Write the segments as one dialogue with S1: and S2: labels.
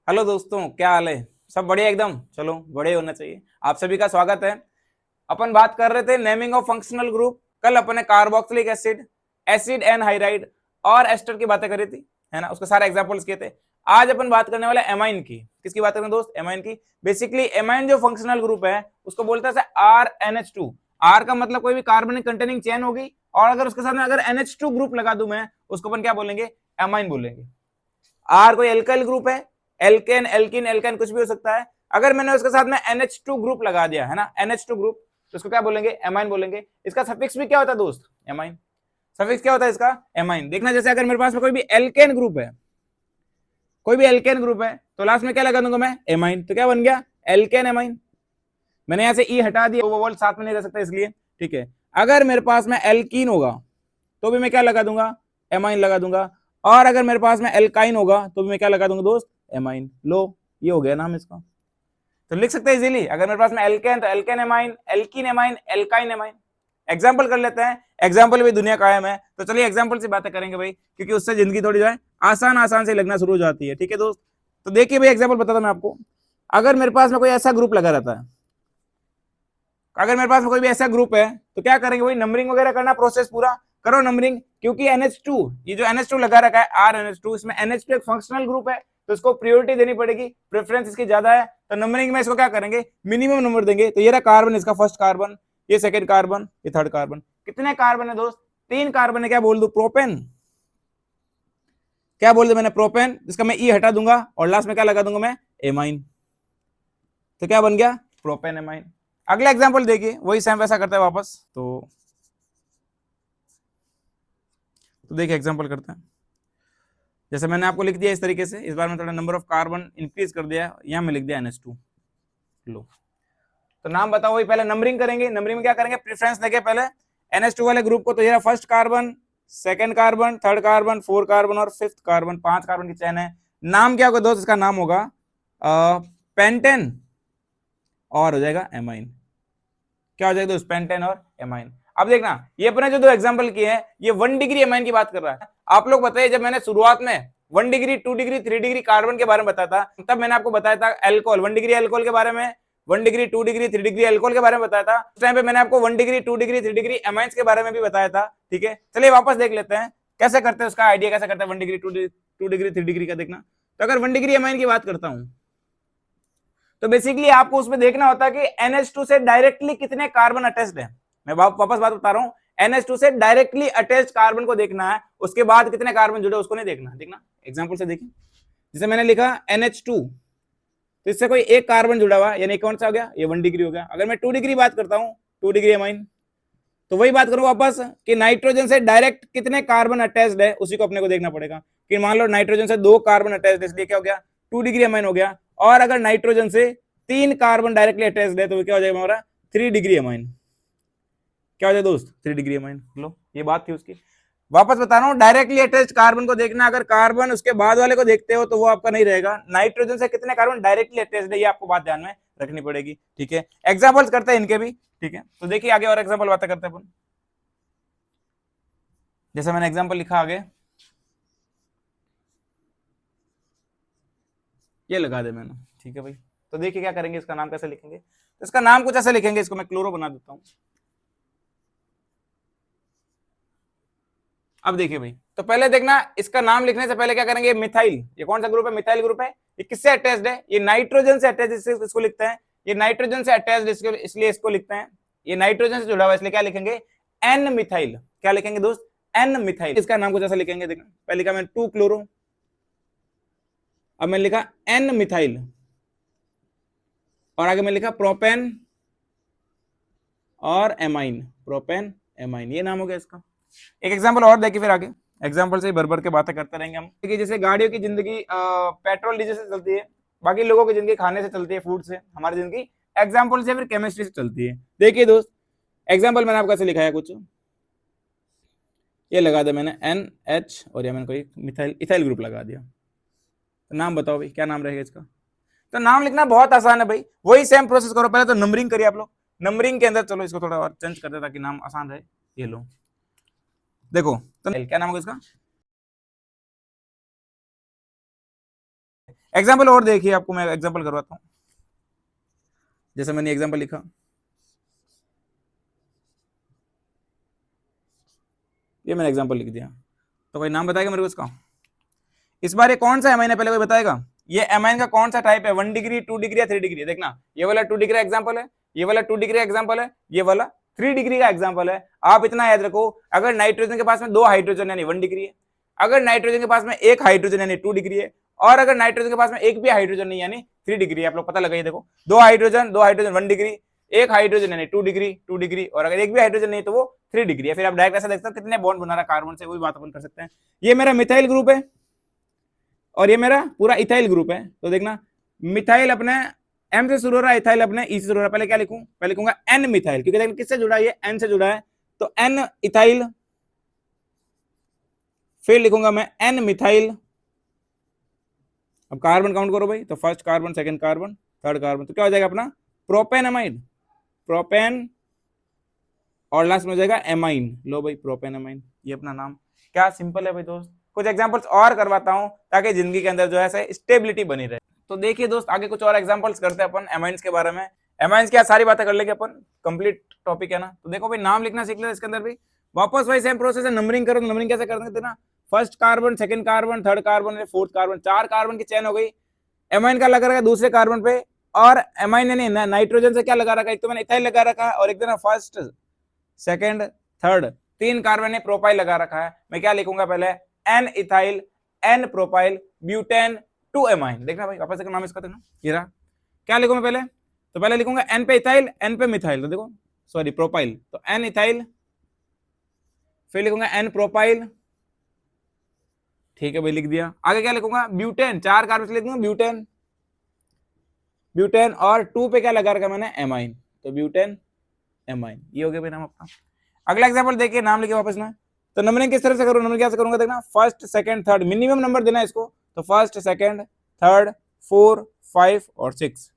S1: Hello दोस्तों, क्या हाल है। सब बढ़िया एकदम। चलो, बढ़िया होना चाहिए। आप सभी का स्वागत है। अपन बात कर रहे थे नेमिंग ऑफ फंक्शनल ग्रुप। कल अपन ने carboxylic acid, acid anhydride और एस्टर की बातें करी थी, है ना। उसके सारे एग्जांपल्स किए थे। आज अपन बात करने वाले एमाइन की। किसकी बात करें दोस्त? एमाइन की। बेसिकली एमाइन जो फंक्शनल ग्रुप है उसको बोलते हैं R N H two. R का मतलब कोई भी कार्बनिक कंटेनिंग चेन होगी, और अगर उसके साथ में अगर NH2 ग्रुप लगा दूं मैं, उसको अपन क्या बोलेंगे? एमाइन बोलेंगे। आर कोई एल्काइल ग्रुप है, एल्केन एल्किन एल्काइन कुछ भी हो सकता है। अगर मैंने उसके साथ में NH2 ग्रुप लगा दिया है ना, NH2 ग्रुप, तो उसको क्या बोलेंगे? एमाइन बोलेंगे। इसका सफिक्स भी क्या होता है दोस्त? एमाइन। सफिक्स क्या होता है इसका? एमाइन। देखना, जैसे अगर मेरे पास में कोई भी एल्केन ग्रुप है, कोई भी एल्केन ग्रुप है, तो लास्ट में क्या लगा दूंगा मैं? एमाइन। तो क्या बन गया? Alkane amine. मैंने यहां से ई हटा दिया, वो वर्ड साथ में नहीं रह सकता इसलिए, ठीक है। अगर मेरे पास में एल्कीन होगा तो भी मैं क्या लगा दूंगा? एमाइन लगा दूंगा। और अगर मेरे पास में एल्काइन होगा तो भी मैं क्या लगा दूंगा दोस्त? एमाइन। लो, ये हो गया नाम इसका। तो लिख सकते हैं इजीली, अगर मेरे पास में एल्केन तो alkane amine, alkene amine, alkyne amine. Example कर लेते हैं, एग्जाम्पल भी दुनिया कायम है। तो चलिए एग्जाम्पल से बातें करेंगे भाई, क्योंकि उससे जिंदगी थोड़ी जो है आसान आसान से लगना शुरू हो जाती है, ठीक है दोस्त। तो देखिए भाई, एग्जाम्पल बताता मैं आपको। अगर मेरे पास में कोई ऐसा ग्रुप लगा रहता है, अगर मेरे पास में कोई भी ऐसा ग्रुप है, तो क्या करेंगे भाई? नंबरिंग वगैरह करना, प्रोसेस पूरा करो नंबरिंग। क्योंकि NH2, ये जो NH2 लगा रखा है RNH2, इसमें NH2 एक फंक्शनल ग्रुप है, तो इसको प्रायोरिटी देनी पड़ेगी, प्रेफरेंस इसकी ज्यादा है। तो नंबरिंग में इसको क्या करेंगे? मिनिमम नंबर देंगे। तो ये रहा कार्बन, इसका फर्स्ट कार्बन, ये सेकंड कार्बन, ये थर्ड कार्बन। कितने कार्बन है दोस्त? 3 कार्बन है। क्या बोल दू? प्रोपेन। क्या बोल दू मैंने? प्रोपेन। इसका मैं ई हटा दूंगा और लास्ट में क्या लगा दूंगा मैं? एमाइन। तो क्या बन गया? Propane amine. अगला एग्जांपल देखिए, वही सेम वैसा करते हैं वापस। तो देखिए एग्जांपल करते हैं। जैसे मैंने आपको लिख दिया इस तरीके से, इस बार मैं थोड़ा नंबर ऑफ कार्बन इंक्रीज कर दिया, यहां में लिख दिया NH2। लो, तो नाम बताओ। वही पहले नंबरिंग करेंगे। नंबरिंग में क्या करेंगे? प्रेफरेंस देंगे पहले NH2 वाले ग्रुप को। तो ये first carbon, second carbon, third carbon, fourth carbon और फिफ्थ कार्बन। 5 कार्बन की चैन है। नाम क्या होगा दोस्त? इसका नाम होगा पेंटेन, और हो जाएगा एमाइन। क्या हो जाएगा दोस्त? पेंटेन और एमाइन। अब देखना, ये अपने जो दो एग्जांपल किए हैं, ये 1 डिग्री एमाइन की बात कर रहा है। आप लोग बताइए, जब मैंने शुरुआत में 1 डिग्री, 2 डिग्री, 3 डिग्री कार्बन के बारे में बताया था, तब मैंने आपको बताया था एल्कोहल, 1 डिग्री एल्कोहल के बारे में, 1 डिग्री, 2 डिग्री, 3 डिग्री एल्कोहल के बारे में बताया था। उस टाइम पे मैंने आपको 1 डिग्री, 2 डिग्री, 3 डिग्री एमाइंस के बारे में भी बताया था, ठीक है। चलिए वापस देख लेते हैं कैसे करते हैं, उसका आइडिया कैसे करते हैं 1 डिग्री, 2 डिग्री, 3 डिग्री का। देखना, तो अगर 1 डिग्री एमाइन की बात करता हूं, तो बेसिकली आपको उसमें देखना होता है कि NH2 से डायरेक्टली कितने कार्बन अटैच्ड है। मैं वापस बात बता रहा हूं, NH2 से डायरेक्टली अटैच्ड कार्बन को देखना है, उसके बाद कितने कार्बन जुड़े उसको नहीं देखना। देखना एग्जांपल से देखिए, जैसे मैंने लिखा NH2, तो इससे कोई एक कार्बन जुड़ा हुआ, यानी कौन सा हो गया? ये 1 डिग्री हो गया। अगर मैं 2 डिग्री बात करता हूं, 2 डिग्री एमाइन, तो वही बात करूं वापस कि नाइट्रोजन से डायरेक्ट कितने कार्बन अटैच्ड है, उसी को अपने को देखना पड़ेगा। कि मान लो नाइट्रोजन से 2 कार्बन अटैच्ड है, इसलिए क्या हो गया? 2 डिग्री अमाइन हो गया। और अगर नाइट्रोजन से 3 कार्बन डायरेक्टली अटैच्ड है, तो क्या हो जाएगा हमारा? 3 डिग्री अमाइन। क्या हो जाएगा दोस्त? 3 डिग्री अमाइन। लो, ये बात थी उसकी। वापस बता रहा हूं, डायरेक्टली अटैच्ड कार्बन को देखना। अगर कार्बन उसके बाद वाले को देखते हो तो वो आपका नहीं रहेगा। नाइट्रोजन से कितने कार्बन डायरेक्टली अटैच्ड है, ये आपको बात ध्यान में रखनी पड़ेगी, ठीक है। एग्जांपल्स करते हैं इनके भी, ठीक है। तो देखिए आगे और एग्जांपल बातें करते हैं अपन। जैसे मैंने एग्जांपल लिखा आगे, ये लगा दे मैंने, ठीक है भाई। तो देखिए क्या करेंगे, इसका नाम कैसे लिखेंगे। तो इसका नाम कुछ ऐसे लिखेंगे, इसको मैं क्लोरो बना देता हूं। अब देखिए भाई, तो पहले देखना, इसका नाम लिखने से पहले क्या करेंगे? मिथाइल, ये कौन सा ग्रुप है? मिथाइल ग्रुप है। ये किससे अटैच्ड है? ये नाइट्रोजन से अटैच, इसको लिखते हैं। ये नाइट्रोजन से अटैच्ड, इसलिए इसको लिखते हैं। ये नाइट्रोजन से जुड़ा हुआ, इसलिए क्या लिखेंगे? N methyl. क्या लिखेंगे दोस्त? N methyl. इसका नाम कुछ ऐसा लिखेंगे, देखना पहले लिखा मैंने 2 क्लोरो, अब मैंने लिखा एन मिथाइल, और आगे मैं लिखा प्रोपेन और एमाइन, प्रोपेन एमाइन, ये नाम हो गया इसका। एक एग्जांपल और देखिए, फिर आगे एग्जांपल से ही भर भर के बातें करते रहेंगे हम। देखिए जैसे गाड़ियों की जिंदगी पेट्रोल डीजल से चलती है, बाकी लोगों की जिंदगी खाने से चलती है, फूड से। हमारी जिंदगी एग्जाम्पल से फिर केमिस्ट्री से चलती है। देखिए दोस्त, एग्जाम्पल मैंने आपको ऐसे लिखा है कुछ, ये लगा दिया मैंने NH, और ये मैंने कोई मिथाइल इथाइल ग्रुप लगा दिया। तो नाम बताओ भाई, क्या नाम रहेगा इसका? तो नाम लिखना बहुत आसान है भाई, वही सेम प्रोसेस करो। पहले तो नंबरिंग करिए आप लोग। नंबरिंग के अंदर चलो इसको थोड़ा और चेंज कर दे ताकि नाम आसान रहे। ये लो, देखो, तो क्या नाम होगा इसका? एग्जाम्पल और देखिए, आपको मैं एग्जाम्पल करवाता हूं। जैसे मैंने एग्जाम्पल लिखा, ये मैंने एग्जाम्पल लिख दिया, तो कोई नाम बताएगा मेरे को इसका? इस बार ये कौन सा एमाइन है पहले कोई बताएगा? ये एमाइन का कौन सा टाइप है, 1 डिग्री, 2 डिग्री या 3 डिग्री? देखना, ये वाला 2 डिग्री एग्जाम्पल है, ये वाला 2 डिग्री एग्जाम्पल है, ये वाला 3 डिग्री का एग्जाम्पल है। आप इतना याद रखो, अगर नाइट्रोजन के पास में 2 हाइड्रोजन यानी 1 डिग्री है, अगर नाइट्रोजन के पास में 1 हाइड्रोजन यानी 2 डिग्री है, और अगर नाइट्रोजन के पास में एक भी हाइड्रोजन नहीं यानी 3 डिग्री है। आप लोग पता लगाइए, देखो 2 हाइड्रोजन 1 डिग्री, 1 हाइड्रोजन यानी 2 डिग्री 2 डिग्री, और अगर एक भी हाइड्रोजन नहीं तो वो 3 डिग्री है। फिर आप डायरेक्ट ऐसा देख सकते हो कितने बॉन्ड बना रहा कार्बन से, वही बात अपन कर सकते हैं। ये मेरा मिथाइल ग्रुप है और ये मेरा पूरा इथाइल ग्रुप है। तो देखना, मिथाइल अपने एम से शुरू हो रहा है, इथाइल अपने ई से शुरू हो रहा है। पहले क्या लिखूं? पहले लिखूंगा एन मिथाइल, क्योंकि देखना किससे जुड़ा है, ये एन से जुड़ा है, तो एन इथाइल। फिर लिखूंगा मैं एन मिथाइल। अब कार्बन काउंट करो भाई, तो first carbon, second carbon, third carbon, तो क्या हो जाएगा अपना प्रोपेनमाइड, प्रोपेन, और लास्ट में हो जाएगा एमाइन। लो भाई, प्रोपेनमाइन, ये अपना नाम। क्या सिंपल है भाई दोस्त। कुछ एग्जांपल्स और करवाता हूं ताकि जिंदगी के अंदर जो है स्टेबिलिटी बनी रहे। तो देखिए दोस्त, आगे कुछ और एग्जांपल्स करते हैं अपन एमाइंस के बारे में। एमाइंस की सारी बातें कर लेंगे अपन, कंप्लीट टॉपिक है ना। तो देखो भाई, नाम लिखना सीख ले इसके अंदर भी, वापस वही सेम प्रोसेस है। नंबरिंग करो, नंबरिंग कैसे करते थे ना, first carbon, second carbon, third carbon, fourth carbon, 4 carbon की चेन हो गई। एमाइन का लगा रखा है दूसरे कार्बन पे, और एमाइन यानी नाइट्रोजन से क्या लगा रखा है, एक तो मैंने इथाइल लगा रखा है, और एक दिन फर्स्ट, सेकंड, थर्ड, 3 कार्बन ने प्रोपाइल लगा रखा है। मैं क्या लिखूंगा पहले, N ethyl, N propyl, butane, 2 amine. देखना भाई, वापस से नाम इसका देना, ये रहा। क्या लिखूं मैं पहले? तो पहले लिखूंगा एन पे इथाइल, एन पे मिथाइल, तो देखो सॉरी प्रोपाइल, तो एन इथाइल, फिर लिखूंगा एन प्रोपाइल, ठीक है भाई लिख दिया। आगे क्या लिखूंगा, ब्यूटेन, 4 कार्बन से लिख दूंगा ब्यूटेन, ब्यूटेन, और 2 पे क्या लगा रखा मैंने, एमाइन, तो ब्यूटेन एमाइन। ये हो गया भाई नाम अपना। अगला एग्जांपल देखिए, नाम लिखे वापस में। तो नंबरिंग किस तरह से करूँ, नंबरिंग कैसे करूंगा, देखना, first, second, third, minimum number देना है इसको, तो फर्स्ट, सेकंड, थर्ड, 4, 5 और 6,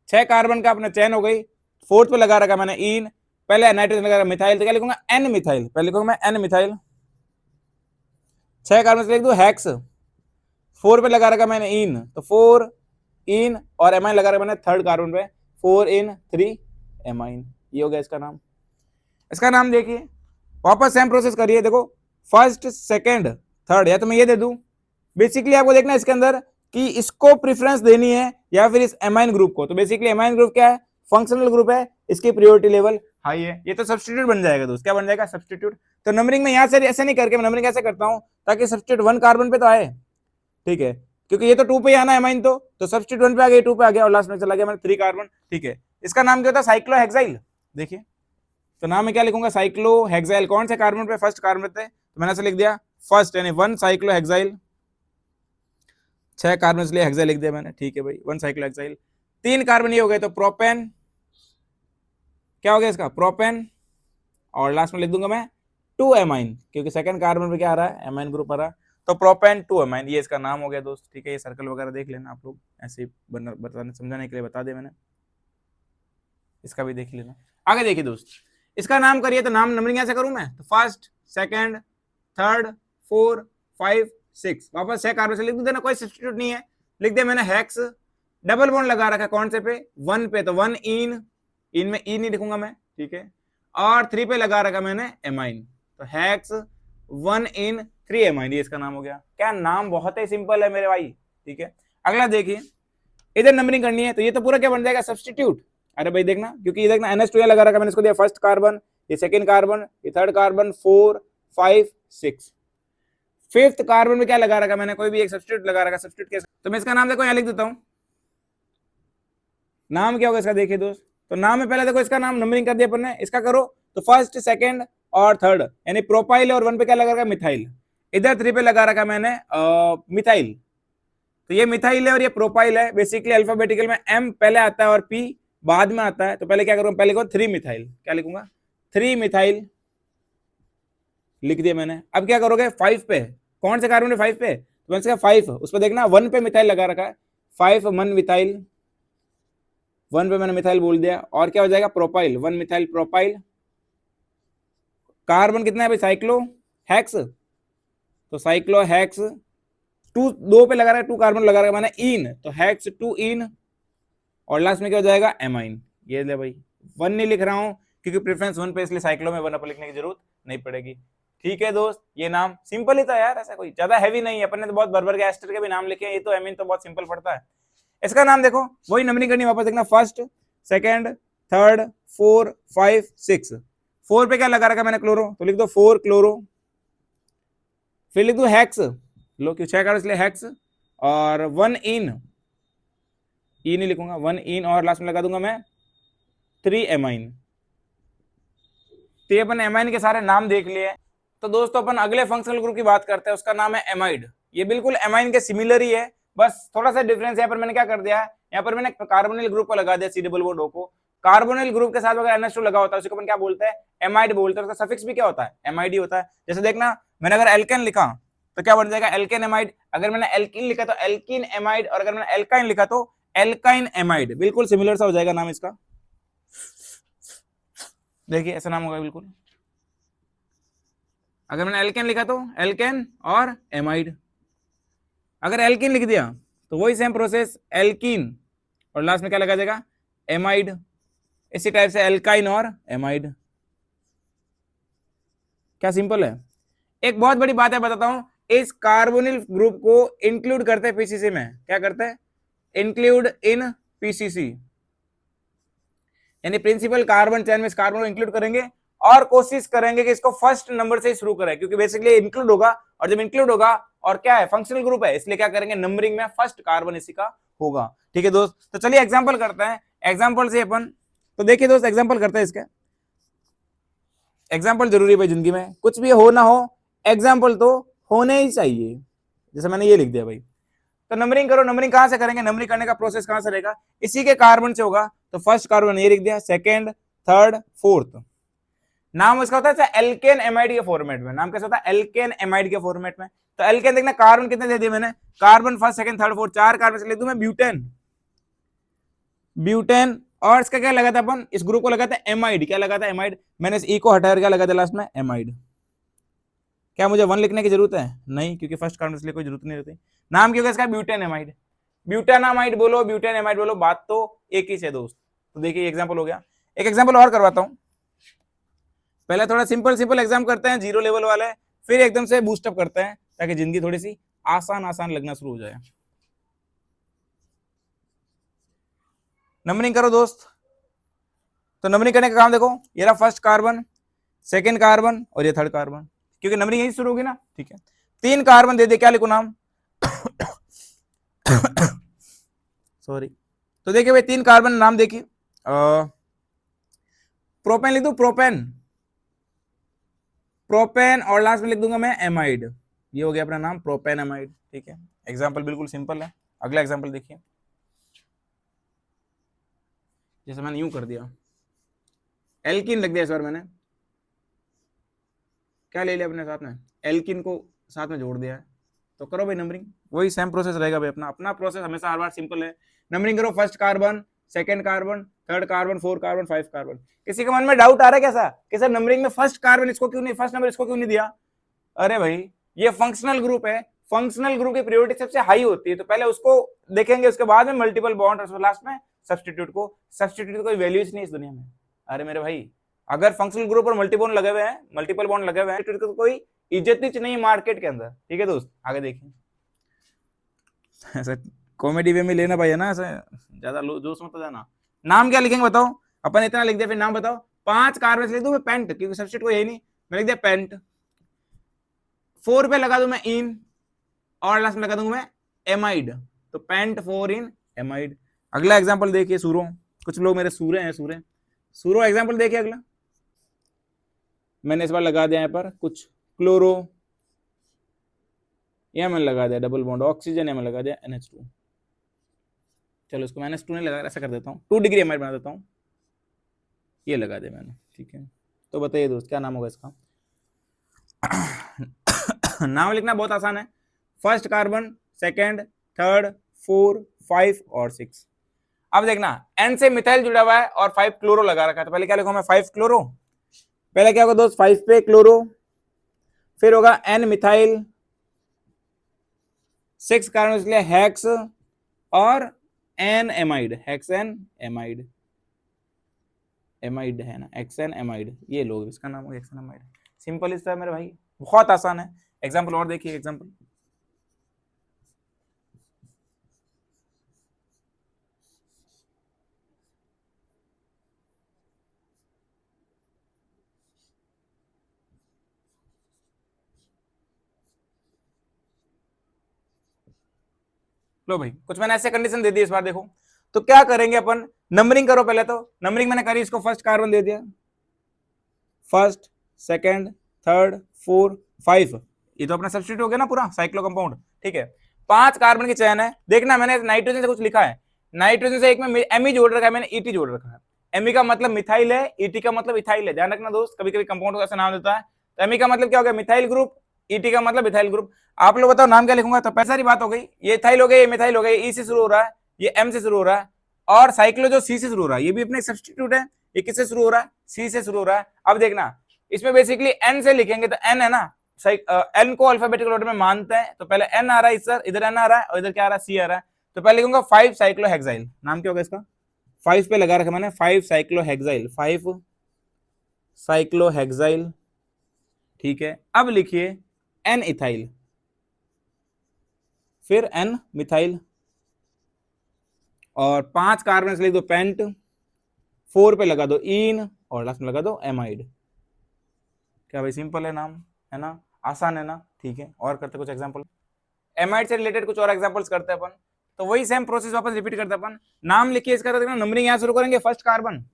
S1: 6 कार्बन का अपना चैन हो गई। फोर्थ पे लगा रखा मैंने इन, पहले नाइट्रोजन लगा रखा मिथाइल, तो क्या लिखूंगा, एन मिथाइल, पहले लिखूंगा मैं एन मिथाइल, 6 कार्बन से लिख दू हेक्स। 4 पे लगा रखा मैंने इन, तो 4 इन, और एमाइन लगा रखा मैंने थर्ड कार्बन पे, 4 इन 3 एमाइन। ये हो गया इसका नाम। इसका नाम देखिए, वापस सेम प्रोसेस करिए। देखो फर्स्ट, सेकंड, थर्ड, या तो मैं ये दे दूं, बेसिकली आपको देखना है इसके अंदर कि इसको प्रेफरेंस देनी है या फिर इस एमाइन ग्रुप को। तो बेसिकली एमाइन ग्रुप क्या है, फंक्शनल ग्रुप है, इसकी प्रायोरिटी लेवल हाई है। ये तो सब्स्टिट्यूट बन जाएगा दोस्त, क्या बन जाएगा, सब्स्टिट्यूट। तो नंबरिंग में यहां से ऐसे नहीं करके, मैं नंबरिंग ऐसे करता हूं ताकि सब्स्टिट्यूट 1 कार्बन पे तो आए, ठीक है, क्योंकि ये तो 2 पे आना है एमाइन, तो सब्स्टिट्यूट 1 पे आ गया, 2 पे आ गया, और लास्ट में चला गया मैंने 3 कार्बन, ठीक है। इसका नाम क्या होता है, साइक्लोहेक्साइल। देखिए, तो नाम में क्या लिखूंगा, साइक्लोहेक्साइल। कौन से कार्बन पे, फर्स्ट कार्बन पे, तो मैंने ऐसे लिख दिया फर्स्ट यानी 1 साइक्लोहेक्साइल, 6 कार्बन इसलिए हेक्साइल लिख दिया मैंने, ठीक है भाई, 1 साइक्लोहेक्साइल। 3 कार्बन ये हो गए, तो प्रोपेन, क्या हो गया इसका, प्रोपेन, और लास्ट में लिख दूंगा मैं 2 एमाइन, क्योंकि सेकंड कार्बन पे क्या आ रहा है, एमाइन ग्रुप आ रहा है, तो प्रोपेन 2 एमाइन, ये इसका नाम हो गया दोस्त, ठीक है। ये सर्कल वगैरह देख लेना आप लोग, ऐसे ही बताने समझाने के लिए बता दे मैंने, इसका भी देख लेना। आगे देखिए दोस्त, इसका नाम करिए, तो नाम नंबरिंग कैसे करूं मैं, तो फर्स्ट, सेकंड, थर्ड, 4, 5, 6, वापस 6 कार्बन से लिख देना, कोई सब्स्टिट्यूट नहीं है, लिख दिया मैंने हेक्स। डबल बॉन्ड लगा रखा कौन से पे, 1 पे, तो 1 इन, इन में ई नहीं लिखूंगा मैं, ठीक है, और 3 पे लगा रखा मैंने एमाइन, तो हेक्स 1 इन 3 एमाइन, ये इसका नाम हो गया। क्या नाम, बहुत ही सिंपल है मेरे भाई, ठीक है। अगला देखिए, इधर नंबरिंग करनी है, तो ये तो पूरा क्या बन जाएगा, सब्स्टिट्यूट। अरे भाई देखना, क्योंकि ये देखना NH2 लगा रखा मैंने, इसको दिया फर्स्ट कार्बन, ये सेकंड कार्बन, ये थर्ड कार्बन, 4, 5, 6, फिफ्थ कार्बन में क्या लगा रखा मैंने, कोई भी एक सब्स्टिट्यूट लगा रखा, सब्स्टिट्यूट कैसे, तो मैं इसका नाम देखो यहाँ लिख देता हूं, नाम क्या होगा इसका, देखिए दोस्त, तो नाम में पहले देखो इसका नाम नंबरिंग कर दिया अपन ने, इसका करो, तो फर्स्ट, सेकंड और थर्ड, यानी प्रोपाइल, और 1 पे क्या लगा रखा, मिथाइल, इधर 3 पे लगा रखा मैंने मिथाइल, तो ये मिथाइल है और ये प्रोपाइल है। बेसिकली अल्फाबेटिकल में M पहले आता है और P बाद में आता है, तो पहले क्या करूंगा, पहले लिखूंगा 3 मिथाइल, क्या लिखूंगा, 3 मिथाइल, लिख दिया मैंने। अब क्या करोगे, 5 पे, कौन से कार्बन है 5 पे, तो मैंने कहा 5, उस पर देखना 1 पे मिथाइल लगा रखा है, 5 1 मिथाइल, 1 पे मैंने मिथाइल बोल दिया, और क्या हो जाएगा, प्रोपाइल, 1 मिथाइल प्रोपाइल। कार्बन कितना है भाई, साइक्लो हेक्स, तो साइक्लो हेक्स टू, दो पे लगा रहा है, टू कार्बन लगा रहा है मैंने इन, तो हेक्स टू इन, और लास्ट में क्या हो जाएगा एमाइन। ये ले भाई, वन नहीं लिख रहा हूं क्योंकि प्रेफरेंस वन पे, इसलिए साइक्लो में वन अपन लिखने की जरूरत नहीं पड़ेगी। ठीक है दोस्त, ये नाम सिंपल ही था यार, ऐसा कोई ज्यादा हैवी नहीं है। अपन ने तो बहुत भर के एस्टर के भी नाम लिखे हैं, ये तो एमीन तो बहुत सिंपल पड़ता है। इसका नाम देखो, वही नंबरिंग करनी, वापस देखना, फर्स्ट, सेकंड, थर्ड, 4, 5, 6। 4 पे क्या लगा रखा मैंने, क्लोरो, तो लिख दो 4 क्लोरो, फिर लिख दो हेक्स, लो क्यों 6 कार्बन इसलिए हेक्स, और 1 इन, ई नहीं लिखूंगा, 1 इन, और लास्ट में लगा दूंगा मैं 3 एमाइन। तो ये अपन एमाइन के सारे नाम देख लिए। तो दोस्तों अपन अगले फंक्शनल ग्रुप की बात करते हैं, उसका नाम है एमाइड। ये बिल्कुल एमाइन के सिमिलर ही है, बस थोड़ा सा डिफरेंस यहाँ पर मैंने क्या कर दिया है, यहाँ पर मैंने कार्बोनिल ग्रुप को लगा दिया, सी डबल बॉन्ड O को। कार्बोनिल ग्रुप के साथ अगर NH2 लगा होता है उसको अपन क्या बोलते हैं, एमाइड बोलते हैं, उसका सफिक्स भी क्या होता है, एमाइड ही होता है। जैसे देखना, मैंने अगर एल्केन लिखा तो क्या बन जाएगा, एल्केन एमाइड। अगर मैंने एल्कीन लिखा तो एल्कीन एमाइड, और अगर मैंने एल्काइन लिखा तो एल्काइन एमाइड। बिल्कुल सिमिलर सा हो जाएगा नाम इसका, देखिए ऐसा नाम होगा बिल्कुल। अगर मैंने एल्केन लिखा तो एल्केन और एमाइड, अगर एल्कीन लिख दिया तो वही सेम प्रोसेस, एल्कीन, और लास्ट में क्या लगा जाएगा, एमाइड। इसी टाइप से एल्काइन और एमाइड। क्या सिंपल है। एक बहुत बड़ी बात है बताता हूं, इस कार्बोनिल ग्रुप को इंक्लूड करते हैं पीसीसी में, क्या करते हैं, इंक्लूड इन पीसीसी, यानी प्रिंसिपल कार्बन चेन में इस कार्बन को इंक्लूड करेंगे और कोशिश करेंगे कि इसको फर्स्ट नंबर से शुरू करें, क्योंकि बेसिकली इंक्लूड होगा, और जब इंक्लूड होगा और क्या है फंक्शनल ग्रुप है, इसलिए क्या करेंगे नंबरिंग में फर्स्ट कार्बन इसी का होगा। ठीक है दोस्त, तो चलिए एग्जांपल करते हैं, एग्जांपल से अपन, तो देखिए दोस्त एग्जांपल करते हैं इसके। एग्जांपल जरूरी है भाई जिंदगी में, कुछ भी हो ना हो एग्जांपल तो होने ही चाहिए। जैसे मैंने ये लिख दिया भाई, तो नंबरिंग करो, नंबरिंग कहां से करेंगे, नंबरिंग करने का प्रोसेस कहां से रहेगा, इसी के कार्बन से होगा। तो फर्स्ट कार्बन ये लिख दिया, सेकंड, थर्ड, फोर्थ। नाम उसका होता है एल्केन एमाइड के फॉर्मेट में, नाम कैसा होता है, एल्केन एमाइड के फॉर्मेट में। तो एल्केन देखना कार्बन कितने दे दिए मैंने, carbon first second third fourth, 4 carbon से लिख दूं मैं ब्यूटेन, ब्यूटेन, और इसका क्या लगा था अपन, इस ग्रुप को लगा था एमाइड, क्या लगा था एमाइड, मैंने इस ई को हटाकर क्या लगा था लास्ट में, एमाइड। क्या मुझे 1 लिखने की जरूरत है, नहीं, क्योंकि फर्स्ट कार्बन इसलिए कोई जरूरत नहीं रहती। नाम क्योंकि इसका ब्यूटेन एमाइड, ब्यूटेनामाइड बोलो ब्यूटेन एमाइड बोलो, बात तो एक ही है दोस्त। तो देखिए एग्जांपल हो गया, एक एग्जांपल और करवाता हूं। पहले थोड़ा सिंपल सिंपल एग्जाम करते हैं, जीरो लेवल वाले, फिर एकदम से बूस्टअप करते हैं ताकि जिंदगी थोड़ी सी आसान आसान लगना शुरू हो जाए। नंबरिंग करो दोस्त। तो नंबरिंग करने का काम देखो, ये रहा फर्स्ट कार्बन, सेकंड कार्बन, और ये थर्ड कार्बन, क्योंकि नंबरिंग यही शुरू होगी ना। ठीक है, 3 कार्बन दे दे, क्या लिखो नाम सॉरी। तो देखिए भाई 3 कार्बन नाम देखिए, प्रोपेन लिख दू, प्रोपेन, प्रोपेन, और लास्ट में लिख दूंगा मैं एमाइड। ये हो गया अपना नाम प्रोपेन एमाइड। ठीक है, एग्जांपल बिल्कुल सिंपल है। अगला एग्जांपल देखिए, जैसे मैंने यूं कर दिया, एल्किन लिख दिया इस बार मैंने, क्या ले लिया अपने साथ में, एल्किन को साथ में जोड़ दिया है। तो करो भाई नंबरिंग, वही सेम प्रोसेस रहेगा भाई, अपना अपना प्रोसेस हमेशा हर बार सिंपल है। नंबरिंग करो, first carbon, second carbon, third carbon, 4 carbon, 5 carbon. किसी के मन में डाउट आ रहा है कैसा कि सर नंबरिंग में फर्स्ट कार्बन इसको क्यों नहीं, फर्स्ट नंबर इसको क्यों नहीं दिया। अरे भाई ये फंक्शनल ग्रुप है, फंक्शनल ग्रुप की प्रायोरिटी सबसे हाई होती है, तो पहले उसको देखेंगे, उसके बाद में मल्टीपल बॉन्ड, और लास्ट में सब्स्टिट्यूट को। सब्स्टिट्यूट कोई वैल्यूज नहीं इस दुनिया में। अरे मेरे भाई अगर फंक्शनल ग्रुप और मल्टीपल लगे हुए हैं, मल्टीपल बॉन्ड लगे हुए हैं, तो कोई इज्जत नहीं मार्केट के अंदर। ठीक है दोस्त, आगे देखिए। ऐसा कॉमेडी वे में लेना भाई है ना, ऐसा ज्यादा जोश मत जाना। नाम क्या लिखेंगे बताओ, अपन इतना लिख दिया, फिर नाम बताओ। 5 कार्बन लिख दूं मैं पेंट, क्योंकि सब्स्टिट्यूट को यही नहीं, मैं लिख दिया पेंट। 4 पे लगा दूं मैं इन, और लास्ट में लगा दूंगा मैं एमाइड, तो पेंट 4 इन एमाइड। अगला एग्जांपल देखिए, सूरो, कुछ लोग मेरे सूरे हैं, सूरो एग्जांपल देखिए अगला। मैंने इस बार लगा दिया यहाँ पर कुछ क्लोरो, यह मैंने लगा दिया डबल बॉन्ड ऑक्सीजन, मैंने लगा दिया NH2। चलो इसको मैंने NH2 नहीं लगा, ऐसा कर देता हूँ, 2 डिग्री एमाइड बना देता हूँ, ये लगा दिया मैंने। ठीक है, तो बताइए दोस्त क्या नाम होगा इसका। नाम लिखना बहुत आसान है, फर्स्ट कार्बन, सेकंड, थर्ड, 4, 5 और 6। अब देखना N से मिथाइल जुड़ा हुआ है और 5 क्लोरो लगा रखा है, तो पहले क्या लिखूं मैं, 5 क्लोरो। पहले क्या होगा दोस्त, 5 पे क्लोरो, फिर होगा N मिथाइल, 6 कार्बन इसलिए हेक्स और an amide, hexane amide, amide है ना, हेक्सेन एमाइड, ये लोग इसका नाम हो हेक्सेन एमाइड। सिंपल इस तरह मेरे भाई, बहुत आसान है। एग्जांपल और देखिए, एग्जांपल लो भाई, कुछ मैंने ऐसे कंडीशन दे दी इस बार, देखो तो क्या करेंगे अपन, नंबरिंग करो पहले, तो नंबरिंग मैंने करी, इसको फर्स्ट कार्बन दे दिया, फर्स्ट, सेकंड, थर्ड, 4, 5, ये तो अपना सब्स्टिट्यूट हो गया ना पूरा साइक्लो कंपाउंड, ठीक है। 5 कार्बन की चयन है, देखना मैंने नाइट्रोजन से कुछ लिखा है, नाइट्रोजन से एक में एमई जोड़ रखा है मैंने, ईटी जोड़ रखा है। एमई का मतलब मिथाइल है, ईटी का मतलब इथाइल है, ध्यान रखना दोस्त, कभी कभी कंपाउंड को ऐसा नाम देता है। तो एमई का मतलब क्या हो गया, मिथाइल ग्रुप, ईटी का मतलब मिथाइल ग्रुप। आप लोग बताओ नाम क्या लिखूंगा, तो पैसा बात हो गई, ये इथाइल हो गया, ये मिथाइल हो गया, ई से शुरू हो रहा है, ये एम से शुरू हो रहा है, और साइक्लो जो सी से शुरू हो रहा है, ये भी अपने सब्स्टिट्यूट है, ये किससे शुरू हो रहा है, सी से शुरू हो रहा है। अब देखना इसमें बेसिकली एन से लिखेंगे, तो एन है ना, एन को अल्फाबेटिकल ऑर्डर में मानते हैं, तो पहले एन आ रहा है सर, इधर एन आ रहा है और इधर क्या आ रहा है, सी आ रहा है, तो पहले लिखूंगा 5 साइक्लोहेक्साइल, नाम क्या होगा इसका, 5 पे लगा रखा मैंने, 5 साइक्लोहेक्साइल, 5 साइक्लोहेक्साइल, ठीक है। अब लिखिए एन इथाइल, फिर एन मिथाइल, और 5 कार्बन से लिख दो पेंट, 4 पे लगा दो इन, और लास्ट में लगा दो एमाइड। क्या भाई सिंपल है नाम, है ना, आसान है ना, ठीक है। और करते कुछ एग्जांपल, एमाइड से रिलेटेड कुछ और एग्जांपल्स करते हैं अपन, तो वही सेम प्रोसेस वापस रिपीट करते हैं अपन। नाम लिखिए इसका, तो देखना नंबरिंग यहां शुरू करेंगे, फर्स्ट कार्बन,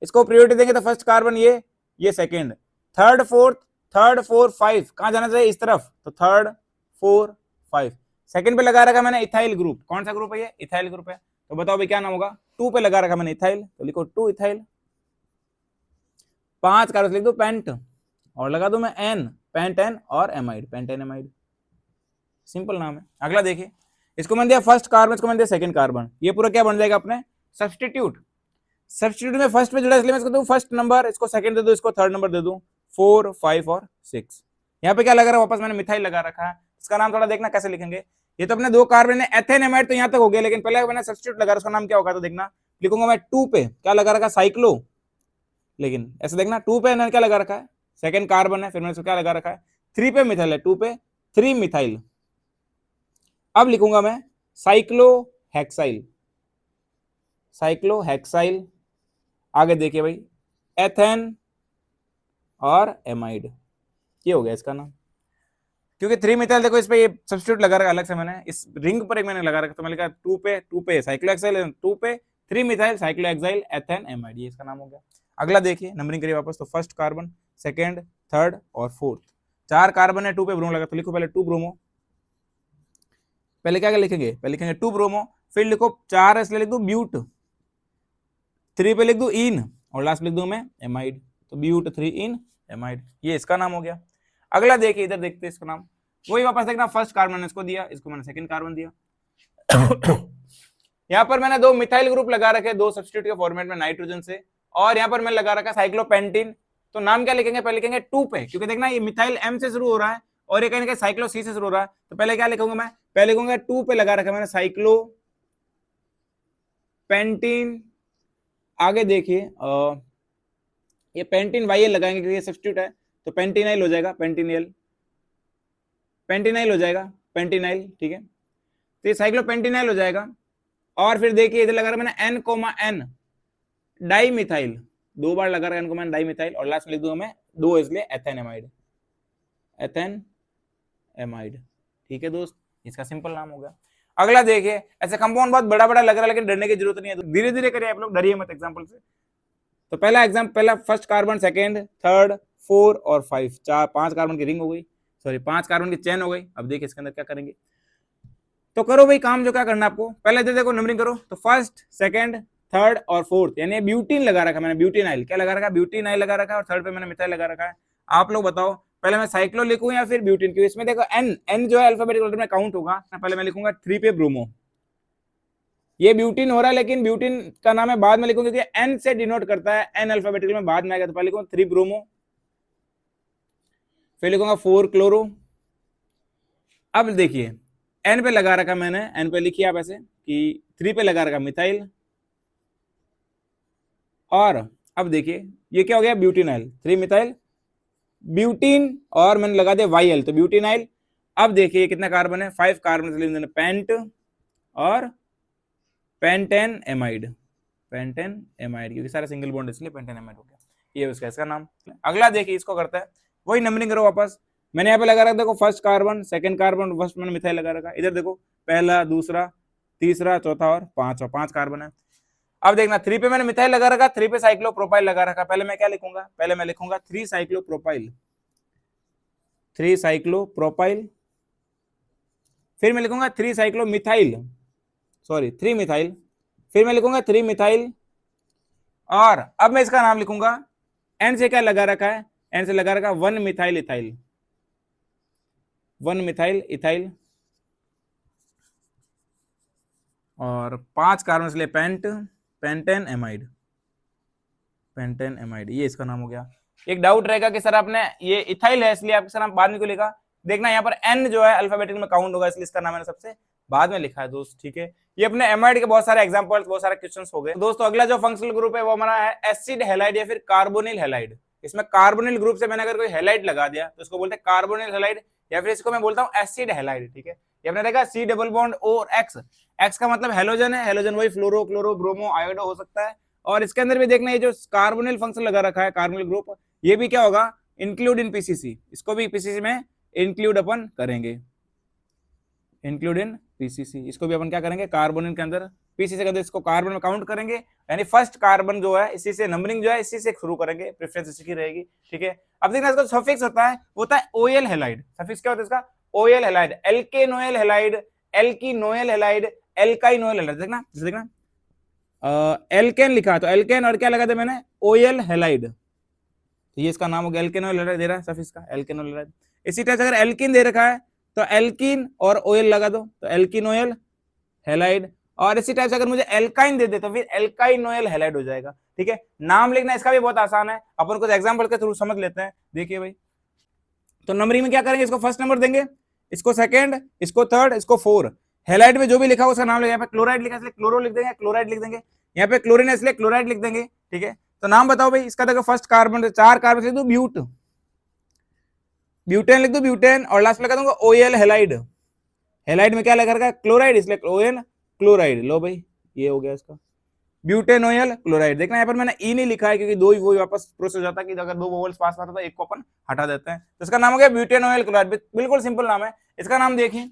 S1: इसको प्रायोरिटी देंगे, तो फर्स्ट कार्बन ये सेकंड, थर्ड फोर्थ, थर्ड 4 5, कहां जाना चाहिए, इस तरफ, तो थर्ड 4 5। सेकंड पे लगा रखा मैंने इथाइल ग्रुप, कौन सा ग्रुप है ये, इथाइल ग्रुप है, तो बताओ भाई क्या नाम होगा, 2 पे लगा रखा मैंने इथाइल, तो लिखो 2 इथाइल। 5 कार्बन लिख दो पेंट, और लगा दो मैं एन, पेंट एन, और amide, pent an amide, simple नाम है। अगला देखिए, इसको मैंने दिया फर्स्ट कार्बन, इसको मैंने दिया सेकंड कार्बन, ये पूरा क्या बन जाएगा अपने, सब्स्टिट्यूट। सब्स्टिट्यूट में फर्स्ट में जुड़ा, इसलिए मैं इसको दूं फर्स्ट नंबर, इसको सेकंड दे दूं, इसको थर्ड नंबर दे दूं, 4 5 और 6। यहाँ पे क्या लगा रहा है, वापस मैंने मिथाइल लगा रखा है, इसका नाम थोड़ा देखना कैसे लिखेंगे। ये तो अपने 2 कार्बन है, एथेन एमाइड तो यहाँ तक हो गया, लेकिन पहले मैंने सब्स्टिट्यूट लगा, उसका नाम क्या होगा, तो देखना लिखूंगा मैं 2 पे क्या लगा रखा, साइक्लो, लेकिन ऐसे देखना 2 पे क्या लगा रखा है, सेकंड कार्बन है, फिर मैंने क्या लगा रखा है, 3 पे मिथाइल है, 2 पे 3 मिथाइल। अब लिखूंगा मैं साइक्लोहेक्साइल, साइक्लोहेक्साइल। आगे देखिए भाई, एथेन और एमाइड, ये हो गया इसका नाम। क्योंकि 3 मिथाइल, देखो इस पे ये सब्स्टिट्यूट लगा रखा अलग से मैंने, इस रिंग पर एक मैंने लगा रखा, तो मैंने लिखा 2 पे साइक्लोहेक्साइल, 2 पे 3 मिथाइल साइक्लोहेक्साइल एथेन एमाइड, ये इसका नाम हो गया। अगला देखिए, नंबरिंग करिए वापस, तो फर्स्ट कार्बन, सेकंड, थर्ड और फोर्थ, 4 कार्बन है, 2 पे ब्रोमो लगा, तो लिखो पहले 2 ब्रोमो, पहले क्या लिखेंगे, पहले लिखेंगे 2 ब्रोमो, फिर लिखो 4 इसलिए लिख दो ब्यूट, 3 पे लिख दो इन, और लास्ट लिख दू मैं एमाइड, तो ब्यूट 3 इन एमाइड, ये इसका नाम हो गया। अगला देखिए, इधर देखते हैं इसका नाम, वही वापस देखना, फर्स्ट कार्बन इसको दिया, इसको मैंने सेकंड कार्बन दिया। यहाँ पर मैंने 2 मिथाइल ग्रुप लगा रखे, 2 सब्स्टिट्यूट के फॉर्मेट में नाइट्रोजन से, और यहाँ पर मैंने लगा रखा साइक्लोपेंटीन, तो नाम क्या लिखेंगे, पहले लिखेंगे 2 पे, क्योंकि देखना ये मिथाइल एम से शुरू हो रहा है और ये कहीं ना कहीं साइक्लो सी से शुरू हो रहा है, तो पहले क्या लिखूंगा मैं, पहले लिखूंगा 2 पे लगा रखा मैंने साइक्लो पेंटीन। आगे देखिए, ये पेंटीन वाई लगाएंगे क्योंकि ये सब्स्टिट्यूट है, तो पेंटीनाइल हो जाएगा, पेंटीनाइल, पेंटीनाइल हो जाएगा, पेंटीनाइल, ठीक है, तो ये साइक्लोपेंटीनाइल हो जाएगा। और फिर देखिए इधर लगा रहा मैंने N comma N, dimethyl, 2 बार लगा रहा है N comma N, dimethyl, और लास्ट में लिख दूंगा मैं 2 इसलिए एथेन एमाइड, एथेन एमाइड, ठीक है दोस्त, इसका सिंपल नाम हो गया। अगला देखिए, ऐसे कंपाउंड बहुत बड़ा बड़ा लग रहा है, लेकिन डरने की जरूरत नहीं है, धीरे धीरे करिए आप लोग, डरिए मत एग्जांपल से। तो पहला एग्जाम्पल, पहला फर्स्ट कार्बन, सेकंड, थर्ड, 4 और 5, 5 कार्बन की रिंग हो गई, सॉरी 5 कार्बन की चेन हो गई। अब देखिए इसके अंदर क्या करेंगे, तो करो भाई काम, जो क्या करना आपको, पहले इधर देखो नंबरिंग करो, तो फर्स्ट, सेकंड, थर्ड और फोर्थ, यानी ब्यूटीन लगा रखा मैंने, ब्यूटीनाइल क्या लगा रखा, ब्यूटीनाइल लगा रखा है, और थर्ड पे मैंने मिथाइल लगा रखा है। आप लोग बताओ पहले मैं साइक्लो लिखूं या फिर ब्यूटीन, क्योंकि इसमें देखो एन, एन जो है अल्फाबेटिक ऑर्डर में काउंट होगा, पहले मैं लिखूंगा 3 पे ब्रोमो, ये ब्यूटीन हो रहा है, लेकिन ब्यूटीन का नाम है बाद में लिखूंगा, क्योंकि एन से डिनोट करता है, एन अल्फाबेटिकल में बाद में आएगा, तो पहले लिखूंगा 3 ब्रोमो, फिर लिखूंगा 4 क्लोरो। अब देखिए एन पे लगा रखा मैंने, एन पे लिखिए आप ऐसे कि 3 पे लगा रखा मिथाइल, और अब देखिए ये क्या हो गया, ब्यूटिनाइल, 3 मिथाइल ब्यूटीन, और मैंने लगा दिया वाई तो ब्यूटिनाइल। अब देखिए कितना कार्बन है, 5 कार्बन, पेंट और पेंटेन एमाइड, पेंटेन एमाइड, क्योंकि सारा सिंगल बॉन्ड इसलिए पेंटेन एमाइड हो गया, ये उसका इसका नाम। अगला देखिए इसको करता है, वही नंबरिंग करो वापस। मैंने यहाँ पे लगा रखा, देखो first carbon, second carbon, first मैंने मिथाइल लगा रखा, इधर देखो पहला, दूसरा, तीसरा, चौथा और पांचवा, 5 कार्बन है। अब देखना 3 पे मैंने मिथाइल लगा रखा, 3 पे साइक्लोप्रोपाइल लगा रखा। पहले मैं क्या लिखूंगा, पहले मैं लिखूंगा 3 साइक्लोप्रोपाइल, 3 साइक्लोप्रोपाइल, फिर मैं लिखूंगा 3 साइक्लोमिथाइल, सॉरी 3 मिथाइल, फिर मैं लिखूंगा 3 मिथाइल, और अब मैं इसका नाम लिखूंगा, एन से क्या लगा रखा है, एन से लगा रखा 1 मिथाइल इथाइल, 1 मिथाइल इथाइल, और 5 कार्बन इसलिए pent, pentane amide, pentane amide, ये इसका नाम हो गया। एक डाउट रहेगा कि सर आपने ये इथाइल है इसलिए आपके सर बाद में क्यों लिखा, देखना यहाँ पर एन जो है अल्फाबेटिक में काउंट होगा, इसलिए इसका नाम मैंने सबसे बाद में लिखा है दोस्त, ठीक है। ये अपने एमाइड के बहुत सारे एग्जांपल्स, बहुत सारे क्वेश्चंस हो गए दोस्तों। अगला जो फंक्शनल ग्रुप है वो हमारा है एसिड हैलाइड या फिर कार्बोनिल हैलाइड। इसमें कार्बोनिल ग्रुप से मैंने अगर कोई हैलाइड लगा दिया तो इसको बोलते हैं कार्बोनिल हैलाइड, या फिर इसको मैं बोलता हूँ एसिड हैलाइड, ठीक है। ये अपने देखा सी डबल बॉन्ड और एक्स, एक्स का मतलब हेलोजन है, हेलोजन वही फ्लोरो, क्लोरो, ब्रोमो, आयोडो हो सकता है। और इसके अंदर भी देखना ये जो कार्बोनिल फंक्शन लगा रखा है, कार्बोनिल ग्रुप, ये भी क्या होगा, इंक्लूड इन पीसीसी, इसको भी पीसीसी में इंक्लूड अपन करेंगे, इंक्लूड इन पीसीसी, इसको भी अपन क्या करेंगे, कार्बोनिल के अंदर, पीसीसी के अंदर इसको कार्बन में काउंट करेंगे, यानी फर्स्ट कार्बन जो है इसी से नंबरिंग जो है इसी से शुरू करेंगे, प्रेफरेंस इसी की रहेगी, ठीक है। अब देखना इसका सफिक्स होता है, वो होता है ओएल हैलाइड। सफिक्स क्या होता है इसका, oyl halide, alkanoyl halide, alkenoyl halide, alkynoyl halide. देखना जैसे देखना एल्केन लिखा तो एल्केन, और क्या लगा था मैंने, ओएल हैलाइड, तो ये इसका नाम हो गया, एल्केनोएल हैलाइड दे रहा है सफिक्स का, एल्केनोएल हैलाइड। इसी तरह से अगर एल्कीन दे रखा है तो एल्कीन और ओएल लगा दो तो एल्कीनोएल हैलाइड, और इसी टाइप से अगर मुझे एल्काइन दे दे तो फिर एल्काइनोएल हैलाइड हो जाएगा, ठीक है। नाम लिखना इसका भी बहुत आसान है, अपन कुछ एग्जांपल के थ्रू समझ लेते हैं। देखिए भाई, तो नंबरिंग में क्या करेंगे, इसको फर्स्ट नंबर देंगे, इसको सेकंड, इसको थर्ड, इसको 4। हैलाइड में जो भी लिखा हो उसका नाम लिखा, यहाँ पे क्लोराइड लिखा इसलिए क्लोरो लिख देंगे, क्लोराइड लिख देंगे, यहाँ पे क्लोरीन है इसलिए क्लोराइड लिख देंगे, ठीक है। तो नाम बताओ भाई इसका, देखो फर्स्ट कार्बन, 4 कार्बन लिख दो ब्यूट, ब्यूटेन लिख दो ब्यूटेन, और लास्ट में लगा दूंगा ओएल हैलाइड, हैलाइड में क्या लगा रखा है, क्लोराइड, इसलिए ओएल क्लोराइड, लो भाई ये हो गया इसका ब्यूटेनोयल क्लोराइड। देखना यहाँ पर मैंने ई नहीं लिखा है क्योंकि दो ही वो वापस प्रोसेस हो जाता है कि अगर 2 वोवल्स पास आता तो एक को अपन हटा देते हैं, तो इसका नाम हो गया ब्यूटेनोयल क्लोराइड, बिल्कुल सिंपल नाम है। इसका नाम देखिए,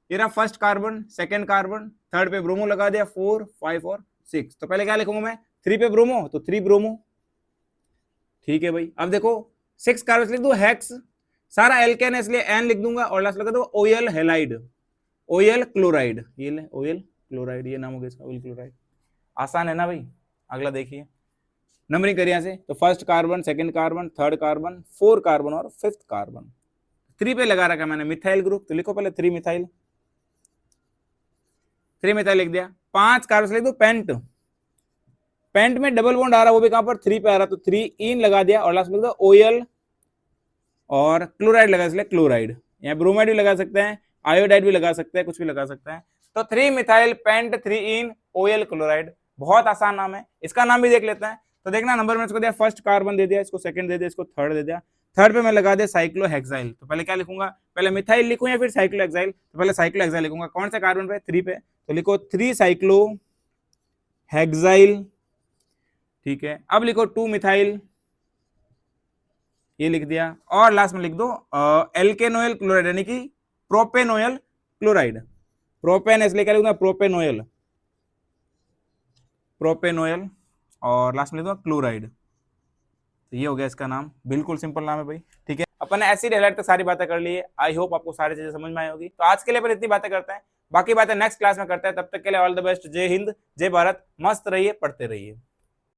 S1: ये रहा first carbon, second carbon, third पे ब्रोमो लगा दिया, 4, 5 और 6। तो पहले क्या लिखूंगा मैं, 3 पे ब्रोमो तो 3 ब्रोमो, ठीक है भाई। अब देखो 6 कार्बन लिख दो हेक्स, सारा एल्केन है इसलिए एन लिख दूंगा, और लास्ट लगा दो ओएल हैलाइड, ओएल क्लोराइड, ये ले ओएल क्लोराइड, ये नाम हो गया इसका ओएल क्लोराइड। आसान है ना भाई। अगला देखिए, नंबरिंग करिए से, तो first carbon, second carbon, third carbon, 4 carbon और 5th कार्बन। 3 पे लगा रखा मैंने मिथाइल ग्रुप, तो लिखो पहले 3 मिथाइल, 3 मिथाइल लिख दिया। 5 कार्बन लिख दो पेंट, पेंट में डबल बॉन्ड आ रहा है वो भी कहां पर, 3 पे आ रहा, तो 3 इन लगा दिया, और लास्ट में लिख दो ओएल और क्लोराइड लगा इसलिए क्लोराइड, यहाँ ब्रोमाइड भी लगा सकते हैं, आयोडाइड भी लगा सकते हैं, कुछ भी लगा सकते हैं। तो 3 मिथाइल पेंट 3 इन ओएल क्लोराइड, बहुत आसान नाम है। इसका नाम भी देख लेते हैं, तो देखना नंबर में इसको दिया, फर्स्ट कार्बन दे दिया, इसको सेकंड दे दिया, इसको थर्ड दे दिया, थर्ड पे मैं लगा दिया साइक्लोहेक्साइल। तो पहले क्या लिखूंगा, पहले मिथाइल लिखूं या फिर साइक्लोहेक्साइल, तो पहले साइक्लोहेक्साइल लिखूंगा। कौन सा कार्बन पे, 3 पे, तो लिखो 3 साइक्लोहेक्साइल, ठीक है। अब लिखो 2 मिथाइल, ये लिख दिया, और लास्ट में लिख दो एल्केनोएल क्लोराइड यानी कि प्रोपेनोएल क्लोराइड, प्रोपेन इसलिए क्या लिखूंगा, प्रोपेनोएल, प्रोपेनोएल, और लास्ट में लिखूंगा क्लोराइड। तो ये हो गया इसका नाम, बिल्कुल सिंपल नाम है भाई, ठीक है। अपन ने एसिड हैलाइड तक सारी बातें कर ली है, आई होप आपको सारी चीजें समझ में आई होगी। तो आज के लिए अपन इतनी बातें करते हैं, बाकी बातें नेक्स्ट क्लास में करते हैं। तब तक के लिए ऑल द बेस्ट, जय हिंद, जय भारत, मस्त रहिए, पढ़ते रहिए।